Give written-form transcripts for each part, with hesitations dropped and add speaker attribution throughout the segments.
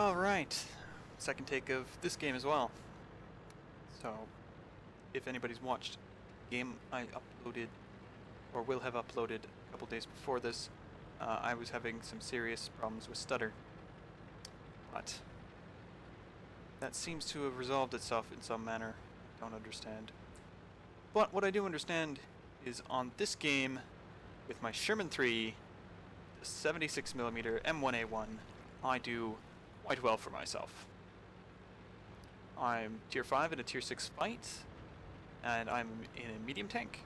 Speaker 1: Alright, second take of this game as well. So, if anybody's watched the game I uploaded, or will have uploaded a couple days before this, I was having some serious problems with stutter. But that seems to have resolved itself in some manner. I don't understand. But what I do understand is on this game, with my Sherman III, the 76mm M1A1, I do quite well for myself. I'm tier 5 in a tier 6 fight, and I'm in a medium tank.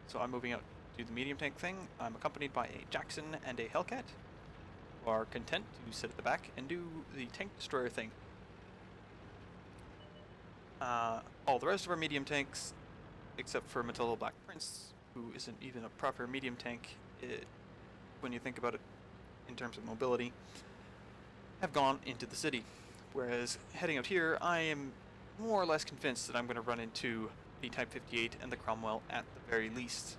Speaker 1: So I'm moving out to do the medium tank thing. I'm accompanied by a Jackson and a Hellcat, who are content to sit at the back and do the tank destroyer thing. All the rest of our medium tanks, except for Matilda Black Prince, who isn't even a proper medium tank when you think about it in terms of mobility, have gone into the city. Whereas heading out here, I am more or less convinced that I'm going to run into the Type 58 and the Cromwell at the very least.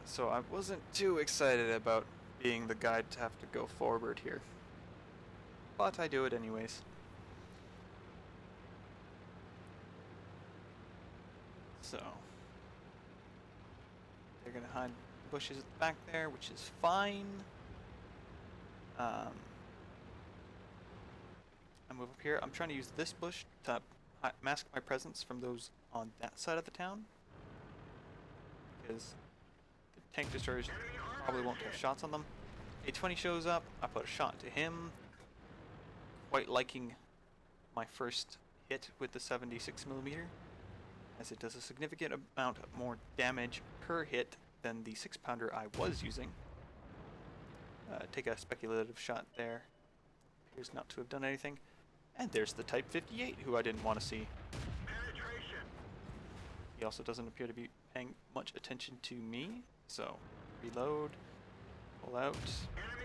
Speaker 1: So I wasn't too excited about being the guy to have to go forward here. But I do it anyways. So they're going to hide the bushes at the back there, which is fine. I move up here. I'm trying to use this bush to mask my presence from those on that side of the town, because the tank destroyers probably won't have shots on them. A20 shows up. I put a shot to him. Quite liking my first hit with the 76mm, as it does a significant amount more damage per hit than the 6-pounder I was using. Take a speculative shot there. Appears not to have done anything. And there's the Type 58, who I didn't want to see.
Speaker 2: Penetration.
Speaker 1: He also doesn't appear to be paying much attention to me. So, reload, pull out,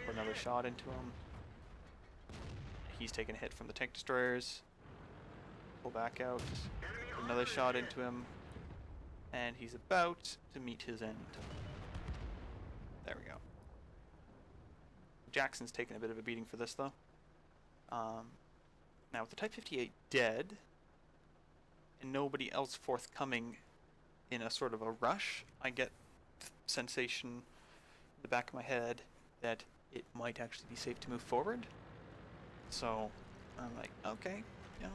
Speaker 1: put another shot into him. He's taking a hit from the tank destroyers. Pull back out, put another shot into him. And he's about to meet his end. There we go. Jackson's taking a bit of a beating for this, though. Now, with the Type 58 dead, and nobody else forthcoming in a sort of a rush, I get the sensation in the back of my head that it might actually be safe to move forward. So, I'm like, okay, you know,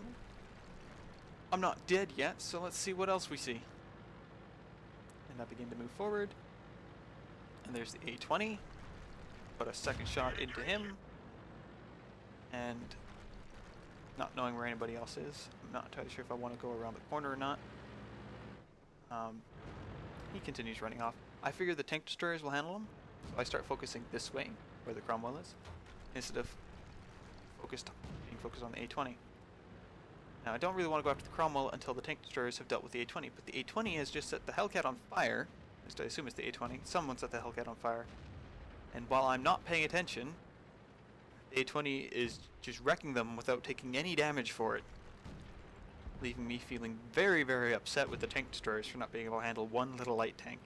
Speaker 1: I'm not dead yet, so let's see what else we see. And I begin to move forward, and there's the A20. Put a second shot into him, and not knowing where anybody else is, I'm not entirely sure if I want to go around the corner or not. He continues running off. I figure the tank destroyers will handle him, so I start focusing this way, where the Cromwell is, instead of being focused on the A20. Now, I don't really want to go after the Cromwell until the tank destroyers have dealt with the A20, but the A20 has just set the Hellcat on fire. At least I assume it's the A20. Someone set the Hellcat on fire. And while I'm not paying attention, the A20 is just wrecking them without taking any damage for it, leaving me feeling very, very upset with the tank destroyers for not being able to handle one little light tank.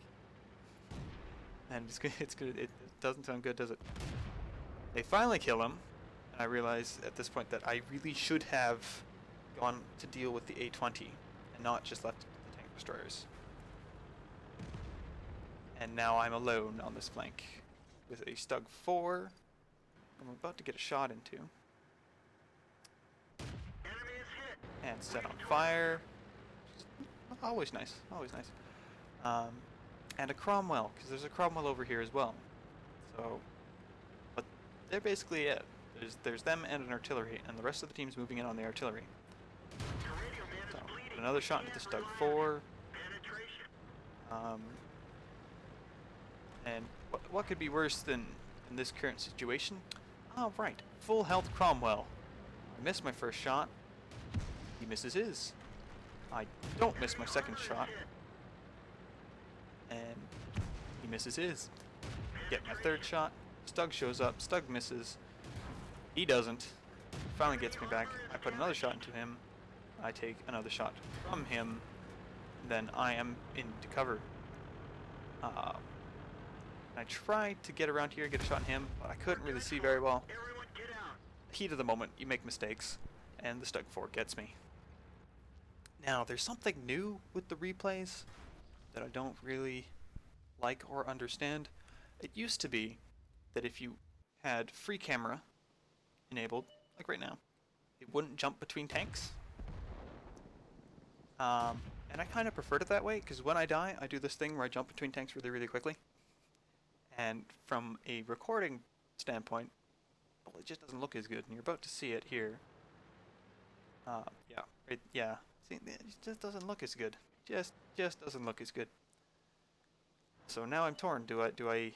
Speaker 1: And it doesn't sound good, does it? They finally kill him, and I realize at this point that I really should have gone to deal with the A20 and not just left the tank destroyers. And now I'm alone on this flank with a Stug 4. I'm about to get a shot into.
Speaker 2: Enemy is hit.
Speaker 1: And set on fire. Always nice, always nice. And a Cromwell, because there's a Cromwell over here as well. So, but they're basically it. There's them and an artillery, and the rest of the team's moving in on the artillery. So, put another shot into the Stug 4.
Speaker 2: Penetration.
Speaker 1: And what could be worse than in this current situation? Oh, right. Full health Cromwell. I missed my first shot. He misses his. I don't miss my second shot. And he misses his. Get my third shot. Stug shows up. Stug misses. He doesn't. Finally gets me back. I put another shot into him. I take another shot from him. Then I am into cover. I tried to get around here, get a shot on him, but I couldn't really see very well.
Speaker 2: Get out.
Speaker 1: Heat of the moment, you make mistakes, and the Stug 4 gets me. Now, there's something new with the replays that I don't really like or understand. It used to be that if you had free camera enabled, like right now, it wouldn't jump between tanks. And I kind of preferred it that way, because when I die, I do this thing where I jump between tanks really, really quickly. And from a recording standpoint, well, it just doesn't look as good, and you're about to see it here. Yeah, yeah. See, it just doesn't look as good. Just doesn't look as good. So now I'm torn. Do I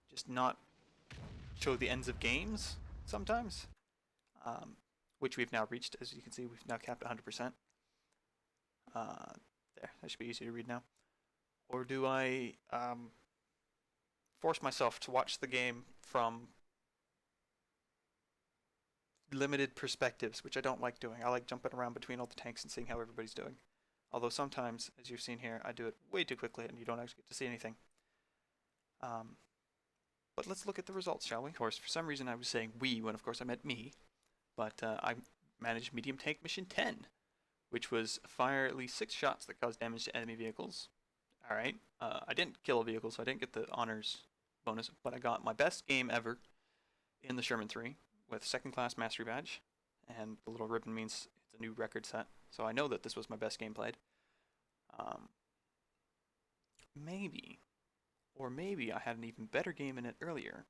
Speaker 1: just not show the ends of games sometimes? Which we've now reached, as you can see, we've now capped 100%. There, that should be easy to read now. Or do I force myself to watch the game from limited perspectives, which I don't like doing. I like jumping around between all the tanks and seeing how everybody's doing. Although sometimes, as you've seen here, I do it way too quickly and you don't actually get to see anything. But let's look at the results, shall we? Of course, for some reason I was saying we when of course I meant me. But I managed medium tank mission 10, which was fire at least 6 shots that cause damage to enemy vehicles. Alright, I didn't kill a vehicle, so I didn't get the honors bonus, but I got my best game ever in the Sherman III with second class mastery badge, and the little ribbon means it's a new record set, so I know that this was my best game played. Maybe I had an even better game in it earlier,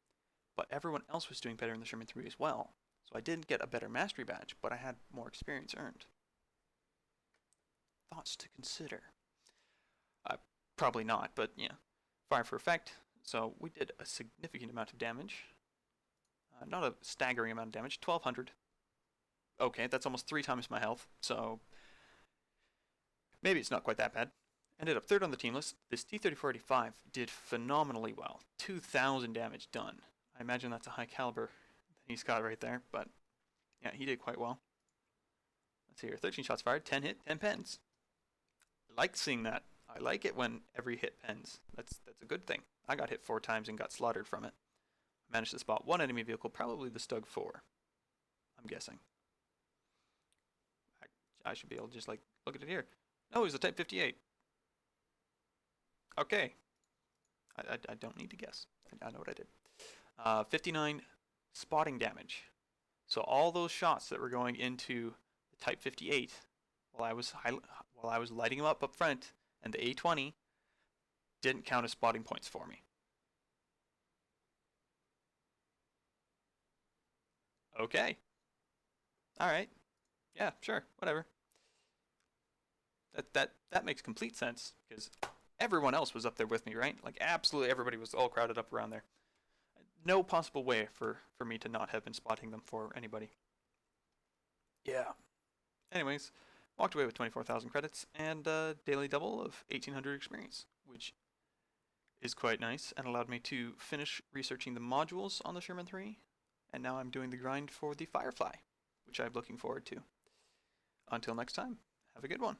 Speaker 1: but everyone else was doing better in the Sherman III as well, so I didn't get a better mastery badge, but I had more experience earned. Thoughts to consider. Probably not, but yeah. Fire for effect, so we did a significant amount of damage. Not a staggering amount of damage, 1200. Okay, that's almost 3 times my health, so maybe it's not quite that bad. Ended up 3rd on the team list. This T-3485 did phenomenally well. 2000 damage done. I imagine that's a high caliber that he's got right there, but yeah, he did quite well. Let's see here, 13 shots fired, 10 hit, 10 pens. I like seeing that. I like it when every hit pens. That's a good thing. I got hit 4 times and got slaughtered from it. I managed to spot 1 enemy vehicle, probably the Stug 4. I'm guessing. I should be able to just like look at it here. No, it was a Type 58. Okay. I don't need to guess. I know what I did. 59 spotting damage. So all those shots that were going into the Type 58 while I was lighting them up front, and the A20 didn't count as spotting points for me. Okay. All right. Yeah, sure. Whatever. That makes complete sense because everyone else was up there with me, right? Like absolutely everybody was all crowded up around there. No possible way for me to not have been spotting them for anybody. Yeah. Anyways, walked away with 24,000 credits and a daily double of 1,800 experience, which is quite nice and allowed me to finish researching the modules on the Sherman III, and now I'm doing the grind for the Firefly, which I'm looking forward to. Until next time, have a good one.